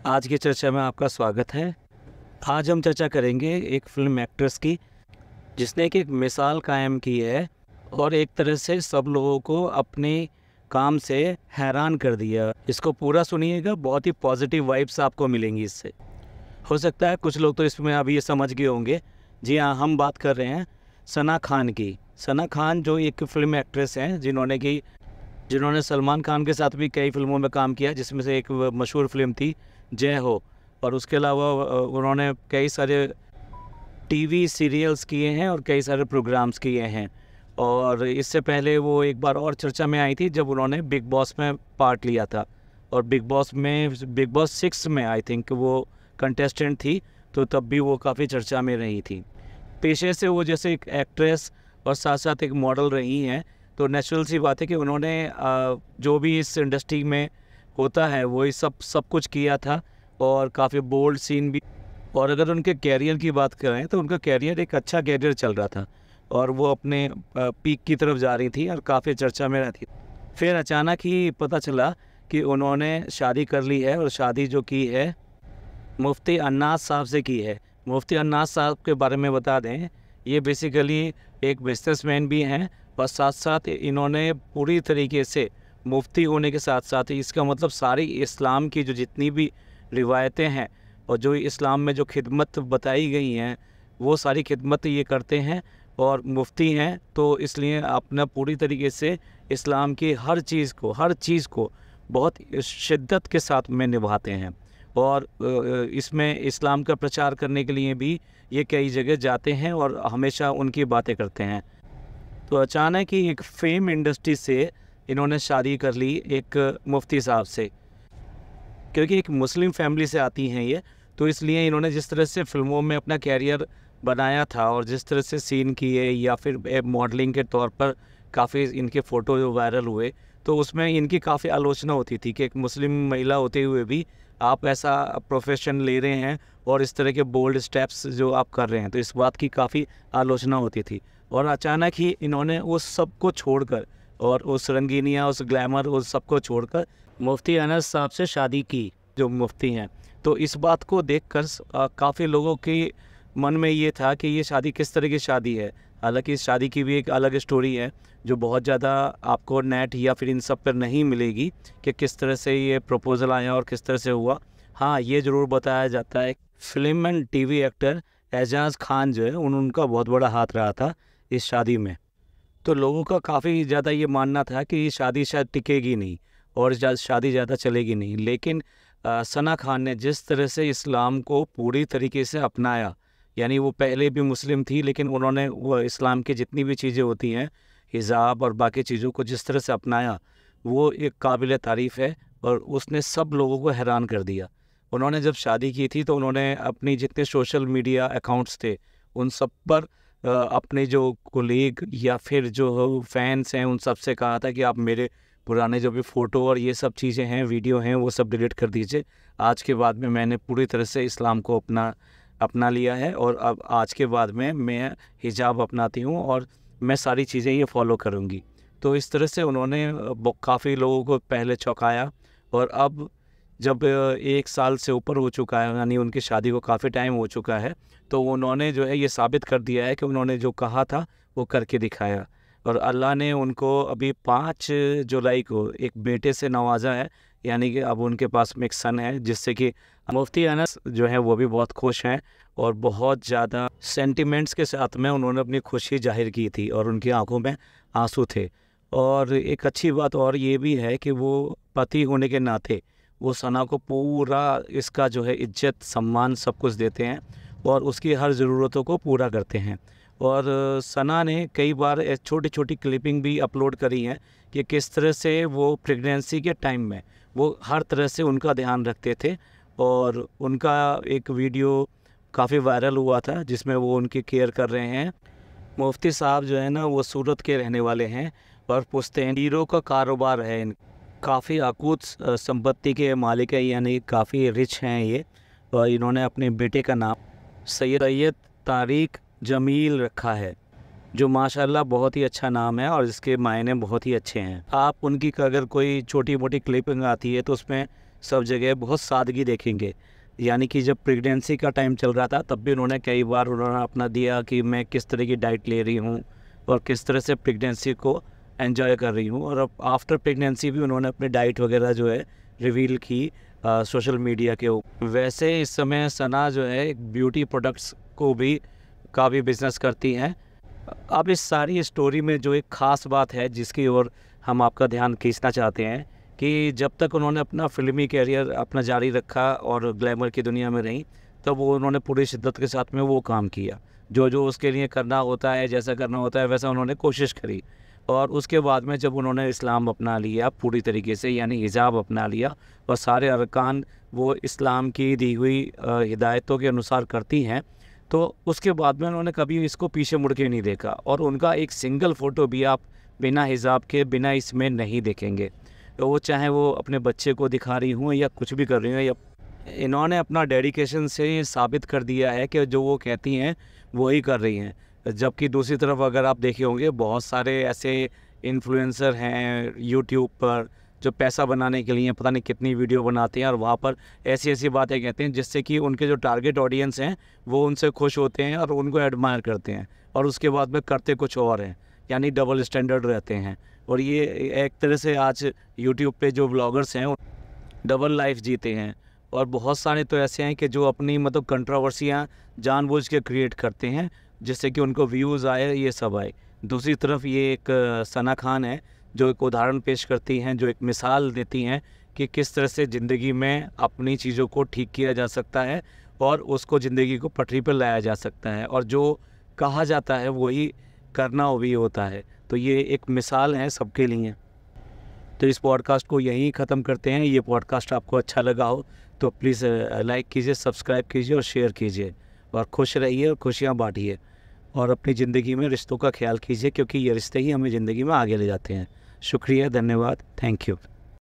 आज की चर्चा में आपका स्वागत है। आज हम चर्चा करेंगे एक फिल्म एक्ट्रेस की जिसने एक मिसाल कायम की है और एक तरह से सब लोगों को अपने काम से हैरान कर दिया। इसको पूरा सुनिएगा, बहुत ही पॉजिटिव वाइब्स आपको मिलेंगी इससे। हो सकता है कुछ लोग तो इसमें अभी ये समझ गए होंगे। जी हाँ, हम बात कर रहे हैं सना खान की। सना खान जो एक फिल्म एक्ट्रेस हैं जिन्होंने सलमान खान के साथ भी कई फिल्मों में काम किया, जिसमें से एक मशहूर फिल्म थी जय हो। और उसके अलावा उन्होंने कई सारे टीवी सीरियल्स किए हैं और कई सारे प्रोग्राम्स किए हैं। और इससे पहले वो एक बार और चर्चा में आई थी जब उन्होंने बिग बॉस में पार्ट लिया था। और बिग बॉस 6 में आई थिंक वो कंटेस्टेंट थी, तो तब भी वो काफ़ी चर्चा में रही थी। पेशे से वो जैसे एक एक्ट्रेस और साथ साथ एक मॉडल रही हैं, तो नेचुरल सी बात है कि उन्होंने जो भी इस इंडस्ट्री में होता है वही सब कुछ किया था और काफ़ी बोल्ड सीन भी। और अगर उनके कैरियर की बात करें तो उनका कैरियर एक अच्छा कैरियर चल रहा था और वो अपने पीक की तरफ जा रही थी और काफ़ी चर्चा में रहती। फिर अचानक ही पता चला कि उन्होंने शादी कर ली है और शादी जो की है मुफ्ती अन्नास साहब से की है। मुफ्ती अन्नास साहब के बारे में बता दें, ये बेसिकली एक बिजनेसमैन भी हैं और साथ साथ इन्होंने पूरी तरीके से मुफ्ती होने के साथ साथ इसका मतलब सारी इस्लाम की जो जितनी भी रिवायतें हैं और जो इस्लाम में जो खिदमत बताई गई हैं वो सारी खिदमत ये करते हैं और मुफ्ती हैं, तो इसलिए अपना पूरी तरीके से इस्लाम की हर चीज़ को बहुत शिद्दत के साथ में निभाते हैं। और इसमें इस्लाम का प्रचार करने के लिए भी ये कई जगह जाते हैं और हमेशा उनकी बातें करते हैं। तो अचानक ही एक फेम इंडस्ट्री से इन्होंने शादी कर ली एक मुफ्ती साहब से, क्योंकि एक मुस्लिम फैमिली से आती हैं ये, तो इसलिए इन्होंने जिस तरह से फिल्मों में अपना कैरियर बनाया था और जिस तरह से सीन किए या फिर मॉडलिंग के तौर पर काफ़ी इनके फ़ोटो जो वायरल हुए, तो उसमें इनकी काफ़ी आलोचना होती थी कि एक मुस्लिम महिला होते हुए भी आप ऐसा प्रोफेशन ले रहे हैं और इस तरह के बोल्ड स्टेप्स जो आप कर रहे हैं, तो इस बात की काफ़ी आलोचना होती थी। और अचानक ही इन्होंने उस सब को छोड़कर और उस रंगीनिया, उस ग्लैमर, उस सब को छोड़कर मुफ्ती अनस साहब से शादी की, जो मुफ्ती हैं। तो इस बात को देखकर काफ़ी लोगों के मन में ये था कि ये शादी किस तरह की शादी है। हालांकि इस शादी की भी एक अलग स्टोरी है जो बहुत ज़्यादा आपको नेट या फिर इन सब पर नहीं मिलेगी कि किस तरह से ये प्रपोज़ल आया और किस तरह से हुआ। हाँ, ये ज़रूर बताया जाता है फिल्म एंड टीवी एक्टर एजाज़ खान जो है उनका बहुत बड़ा हाथ रहा था इस शादी में। तो लोगों का काफ़ी ज़्यादा ये मानना था कि ये शादी शायद टिकेगी नहीं और शादी ज़्यादा चलेगी नहीं। लेकिन सना खान ने जिस तरह से इस्लाम को पूरी तरीके से अपनाया, यानी वो पहले भी मुस्लिम थी लेकिन उन्होंने वो इस्लाम की जितनी भी चीज़ें होती हैं, हिजाब और बाकी चीज़ों को जिस तरह से अपनाया, वो एक काबिल तारीफ़ है और उसने सब लोगों को हैरान कर दिया। उन्होंने जब शादी की थी तो उन्होंने अपनी जितने सोशल मीडिया अकाउंट्स थे उन सब पर अपने जो कोलीग या फिर जो फैंस हैं उन सब से कहा था कि आप मेरे पुराने जो भी फ़ोटो और ये सब चीज़ें हैं, वीडियो हैं, वो सब डिलीट कर दीजिए। आज के बाद में मैंने पूरी तरह से इस्लाम को अपना लिया है और अब आज के बाद में मैं हिजाब अपनाती हूँ और मैं सारी चीज़ें ये फॉलो करूँगी। तो इस तरह से उन्होंने काफ़ी लोगों को पहले चौंकाया और अब जब 1 साल से ऊपर हो चुका है, यानी उनकी शादी को काफ़ी टाइम हो चुका है, तो उन्होंने जो है ये साबित कर दिया है कि उन्होंने जो कहा था वो करके दिखाया। और अल्लाह ने उनको अभी 5 जुलाई को एक बेटे से नवाजा है, यानी कि अब उनके पास में एक सन है, जिससे कि मुफ्ती अनस जो है वो भी बहुत खुश हैं और बहुत ज़्यादा सेंटिमेंट्स के साथ में उन्होंने अपनी खुशी जाहिर की थी और उनकी आंखों में आंसू थे। और एक अच्छी बात और ये भी है कि वो पति होने के नाते वो सना को पूरा इसका जो है इज्जत, सम्मान सब कुछ देते हैं और उसकी हर ज़रूरतों को पूरा करते हैं। और सना ने कई बार छोटी छोटी क्लिपिंग भी अपलोड करी हैं कि किस तरह से वो प्रेगनेंसी के टाइम में वो हर तरह से उनका ध्यान रखते थे। और उनका एक वीडियो काफ़ी वायरल हुआ था जिसमें वो उनकी केयर कर रहे हैं। मुफ्ती साहब जो है ना वो सूरत के रहने वाले हैं और पुश्तैन हीरो का कारोबार है। काफ़ी अकूत संपत्ति के मालिक है, यानी काफ़ी रिच हैं ये। और इन्होंने अपने बेटे का नाम सैयद तारिक जमील रखा है, जो माशाल्लाह बहुत ही अच्छा नाम है और इसके मायने बहुत ही अच्छे हैं। आप उनकी अगर कोई छोटी मोटी क्लिपिंग आती है तो उसमें सब जगह बहुत सादगी देखेंगे। यानी कि जब प्रेगनेंसी का टाइम चल रहा था तब भी उन्होंने कई बार उन्होंने अपना दिया कि मैं किस तरह की डाइट ले रही हूँ और किस तरह से प्रेगनेंसी को एंजॉय कर रही हूँ। और अब आफ्टर प्रेगनेंसी भी उन्होंने अपनी डाइट वगैरह जो है रिवील की सोशल मीडिया के ऊपर। वैसे इस समय सना जो है एक ब्यूटी प्रोडक्ट्स को भी काफ़ी बिजनेस करती हैं। अब इस सारी स्टोरी में जो एक ख़ास बात है जिसकी ओर हम आपका ध्यान खींचना चाहते हैं कि जब तक उन्होंने अपना फ़िल्मी कैरियर अपना जारी रखा और ग्लैमर की दुनिया में रहीं, तब वो उन्होंने पूरी शिद्दत के साथ में वो काम किया जो जो उसके लिए करना होता है, जैसा करना होता है वैसा उन्होंने कोशिश करी। और उसके बाद में जब उन्होंने इस्लाम अपना लिया पूरी तरीके से, यानी हिजाब अपना लिया और सारे अरकान वो इस्लाम की दी हुई हिदायतों के अनुसार करती हैं, तो उसके बाद में उन्होंने कभी इसको पीछे मुड़ के नहीं देखा। और उनका एक सिंगल फ़ोटो भी आप बिना हिजाब के, बिना इसमें नहीं देखेंगे। तो वो चाहे वो अपने बच्चे को दिखा रही हूँ या कुछ भी कर रही हूँ, या इन्होंने अपना डेडिकेशन से ये साबित कर दिया है कि जो वो कहती हैं वो ही कर रही हैं। जबकि दूसरी तरफ अगर आप देखे होंगे बहुत सारे ऐसे इन्फ्लुएंसर हैं यूट्यूब पर जो पैसा बनाने के लिए पता नहीं कितनी वीडियो बनाते हैं और वहाँ पर ऐसी ऐसी बातें कहते हैं जिससे कि उनके जो टारगेट ऑडियंस हैं वो उनसे खुश होते हैं और उनको एडमायर करते हैं, और उसके बाद में करते कुछ और हैं, यानी डबल स्टैंडर्ड रहते हैं। और ये एक तरह से आज यूट्यूब पे जो ब्लॉगर्स हैं डबल लाइफ जीते हैं। और बहुत सारे तो ऐसे हैं कि जो अपनी मतलब कंट्रोवर्सियाँ जानबूझ के क्रिएट करते हैं जिससे कि उनको व्यूज़ आए, ये सब आए। दूसरी तरफ ये एक सना खान है जो एक उदाहरण पेश करती हैं, जो एक मिसाल देती हैं कि किस तरह से ज़िंदगी में अपनी चीज़ों को ठीक किया जा सकता है और उसको ज़िंदगी को पटरी पर लाया जा सकता है, और जो कहा जाता है वही करना भी होता है। तो ये एक मिसाल है सबके लिए। तो इस पॉडकास्ट को यहीं ख़त्म करते हैं। ये पॉडकास्ट आपको अच्छा लगा हो तो प्लीज़ लाइक कीजिए, सब्सक्राइब कीजिए और शेयर कीजिए, और खुश रहिए और खुशियाँ बांटिए, और अपनी ज़िंदगी में रिश्तों का ख्याल कीजिए क्योंकि ये रिश्ते ही हमें ज़िंदगी में आगे ले जाते हैं। शुक्रिया, धन्यवाद, थैंक यू।